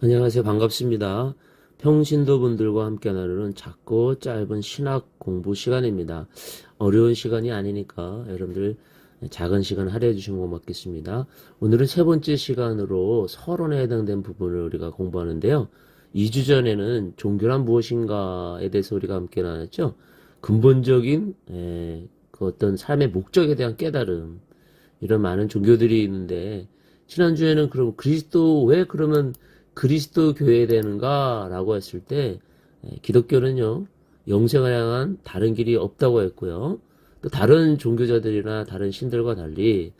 안녕하세요. 반갑습니다. 평신도분들과 함께 나누는 작고 짧은 신학 공부 시간입니다. 어려운 시간이 아니니까 여러분들 작은 시간 할애해 주시면 고맙겠습니다. 오늘은 세 번째 시간으로 서론에 해당된 부분을 우리가 공부하는데요. 2주 전에는 종교란 무엇인가에 대해서 우리가 함께 나눴죠. 근본적인 그 어떤 삶의 목적에 대한 깨달음, 이런 많은 종교들이 있는데, 지난주에는 그럼 왜 그러면 그리스도 교회에 되는가 라고 했을 때, 기독교는요 영생을 향한 다른 길이 없다고 했고요. 또 다른 종교자들이나 다른 신들과 달리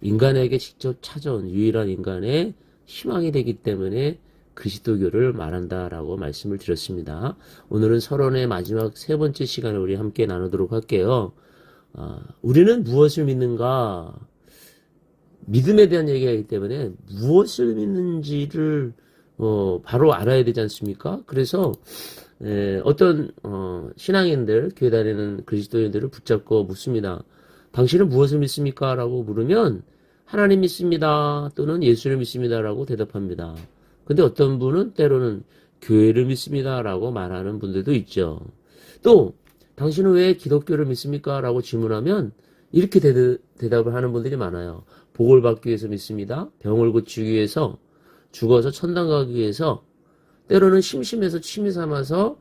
인간에게 직접 찾아온 유일한 인간의 희망이 되기 때문에 그리스도교를 말한다라고 말씀을 드렸습니다. 오늘은 서론의 마지막 세 번째 시간을 우리 함께 나누도록 할게요. 우리는 무엇을 믿는가? 믿음에 대한 얘기이기 때문에 무엇을 믿는지를 바로 알아야 되지 않습니까? 그래서 어떤 신앙인들, 교회 다니는 그리스도인들을 붙잡고 묻습니다. 당신은 무엇을 믿습니까? 라고 물으면 하나님 믿습니다 또는 예수를 믿습니다 라고 대답합니다. 근데 어떤 분은 때로는 교회를 믿습니다 라고 말하는 분들도 있죠. 또 당신은 왜 기독교를 믿습니까? 라고 질문하면 이렇게 대답을 하는 분들이 많아요. 복을 받기 위해서 믿습니다. 병을 고치기 위해서, 죽어서 천당 가기 위해서, 때로는 심심해서 취미 삼아서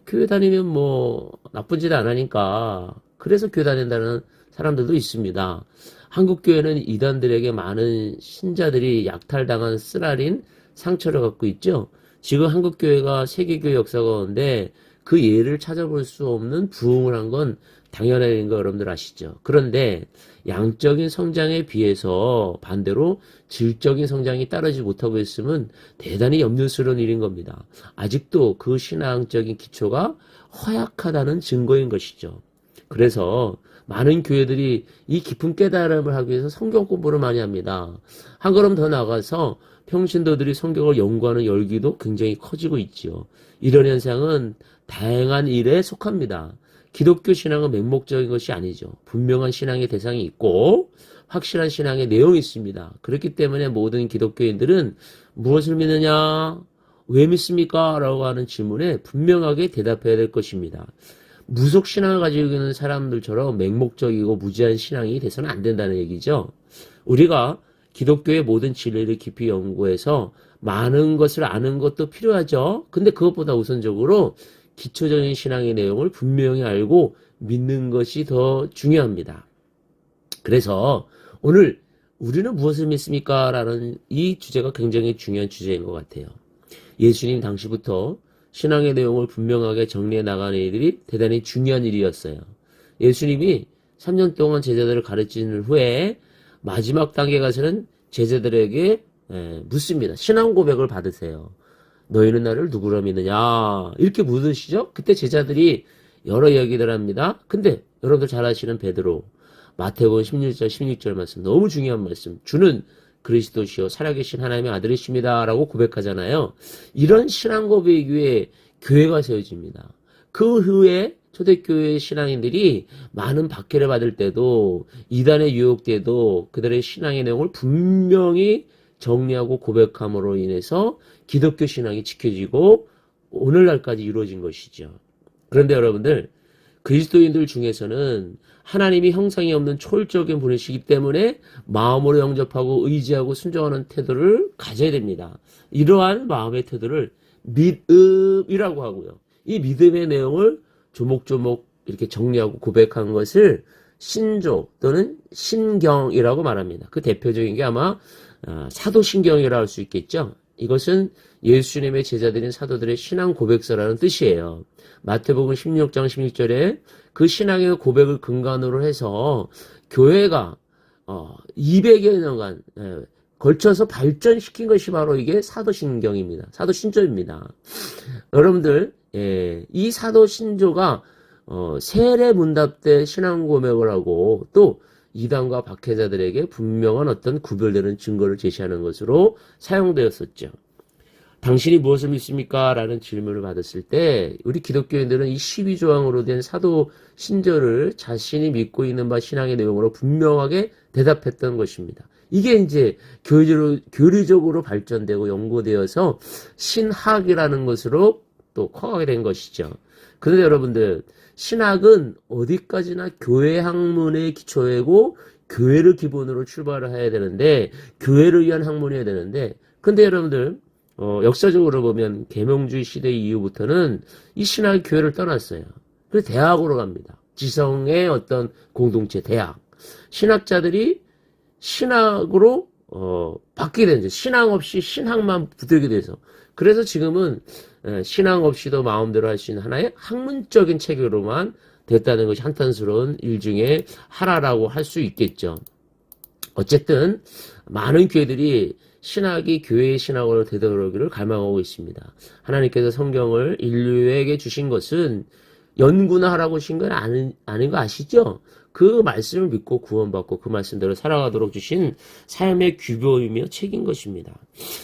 교회 다니면 뭐 나쁜 짓 안 하니까 그래서 교회 다닌다는 사람들도 있습니다. 한국 교회는 이단들에게 많은 신자들이 약탈당한 쓰라린 상처를 갖고 있죠. 지금 한국 교회가 세계교회 역사 가운데 그 예를 찾아볼 수 없는 부흥을 한 건 당연한 일인 거 여러분들 아시죠? 그런데 양적인 성장에 비해서 반대로 질적인 성장이 따르지 못하고 있으면 대단히 염려스러운 일인 겁니다. 아직도 그 신앙적인 기초가 허약하다는 증거인 것이죠. 그래서 많은 교회들이 이 깊은 깨달음을 하기 위해서 성경 공부를 많이 합니다. 한 걸음 더 나가서 평신도들이 성경을 연구하는 열기도 굉장히 커지고 있지요. 이런 현상은 다양한 일에 속합니다. 기독교 신앙은 맹목적인 것이 아니죠. 분명한 신앙의 대상이 있고 확실한 신앙의 내용이 있습니다. 그렇기 때문에 모든 기독교인들은 무엇을 믿느냐, 왜 믿습니까? 라고 하는 질문에 분명하게 대답해야 될 것입니다. 무속 신앙을 가지고 있는 사람들처럼 맹목적이고 무지한 신앙이 돼서는 안 된다는 얘기죠. 우리가 기독교의 모든 진리를 깊이 연구해서 많은 것을 아는 것도 필요하죠. 근데 그것보다 우선적으로 기초적인 신앙의 내용을 분명히 알고 믿는 것이 더 중요합니다. 그래서 오늘 우리는 무엇을 믿습니까? 라는 이 주제가 굉장히 중요한 주제인 것 같아요. 예수님 당시부터 신앙의 내용을 분명하게 정리해 나가는 일이 대단히 중요한 일이었어요. 예수님이 3년 동안 제자들을 가르치는 후에 마지막 단계 가서는 제자들에게 묻습니다. 신앙 고백을 받으세요. 너희는 나를 누구로 믿느냐? 이렇게 묻으시죠? 그때 제자들이 여러 이야기를 합니다. 근데 여러분들 잘 아시는 베드로, 마태복음 16절 16절 말씀, 너무 중요한 말씀. 주는 그리스도시요 살아계신 하나님의 아들이십니다 라고 고백하잖아요. 이런 신앙 고백 위에 교회가 세워집니다. 그 후에 초대교회 신앙인들이 많은 박해를 받을 때도, 이단에 유혹돼도 그들의 신앙의 내용을 분명히 정리하고 고백함으로 인해서 기독교 신앙이 지켜지고 오늘날까지 이루어진 것이죠. 그런데 여러분들, 그리스도인들 중에서는 하나님이 형상이 없는 초월적인 분이시기 때문에 마음으로 영접하고 의지하고 순종하는 태도를 가져야 됩니다. 이러한 마음의 태도를 믿음이라고 하고요. 이 믿음의 내용을 조목조목 이렇게 정리하고 고백한 것을 신조 또는 신경이라고 말합니다. 그 대표적인 게 아마 사도신경이라 할 수 있겠죠. 이것은 예수님의 제자들인 사도들의 신앙 고백서라는 뜻이에요. 마태복음 16장 16절에 그 신앙의 고백을 근간으로 해서 교회가 200여 년간 걸쳐서 발전시킨 것이 바로 이게 사도신경입니다. 사도신조입니다. 여러분들, 이 사도신조가 세례문답 때 신앙 고백을 하고 또 이단과 박해자들에게 분명한 어떤 구별되는 증거를 제시하는 것으로 사용되었었죠. 당신이 무엇을 믿습니까? 라는 질문을 받았을 때 우리 기독교인들은 이 12조항으로 된 사도 신절을 자신이 믿고 있는 바 신앙의 내용으로 분명하게 대답했던 것입니다. 이게 이제 교리적으로 발전되고 연구되어서 신학이라는 것으로 또 커가게 된 것이죠. 그런데 여러분들, 신학은 어디까지나 교회 학문의 기초이고 교회를 기본으로 출발을 해야 되는데, 교회를 위한 학문이어야 되는데, 근데 여러분들 역사적으로 보면 계명주의 시대 이후부터는 이 신학이 교회를 떠났어요. 그래서 대학으로 갑니다. 지성의 어떤 공동체, 대학. 신학자들이 신학으로 바뀌게 되죠. 신앙 없이 신학만 붙들게 돼서. 그래서 지금은 신앙 없이도 마음대로 할 수 있는 하나의 학문적인 체계로만 됐다는 것이 한탄스러운 일 중에 하나라고 할 수 있겠죠. 어쨌든 많은 교회들이 신학이 교회의 신학으로 되돌아오기를 갈망하고 있습니다. 하나님께서 성경을 인류에게 주신 것은 연구나 하라고 주신 건 아닌 거 아시죠? 그 말씀을 믿고 구원받고 그 말씀대로 살아가도록 주신 삶의 규범이며 책인 것입니다.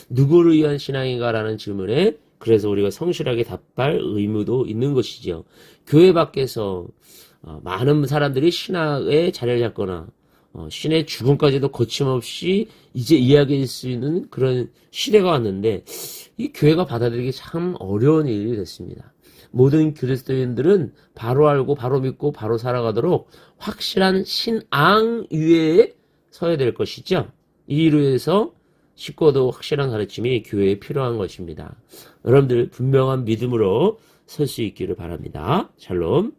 누구를 위한 신앙인가라는 질문에 그래서 우리가 성실하게 답할 의무도 있는 것이죠. 교회 밖에서 많은 사람들이 신학의 자리를 잡거나 신의 죽음까지도 거침없이 이제 이야기할 수 있는 그런 시대가 왔는데 이 교회가 받아들이기 참 어려운 일이 됐습니다. 모든 그리스도인들은 바로 알고 바로 믿고 바로 살아가도록 확실한 신앙 위에 서야 될 것이죠. 이 일을 위해서 쉽고도 확실한 가르침이 교회에 필요한 것입니다. 여러분들 분명한 믿음으로 설 수 있기를 바랍니다. 샬롬.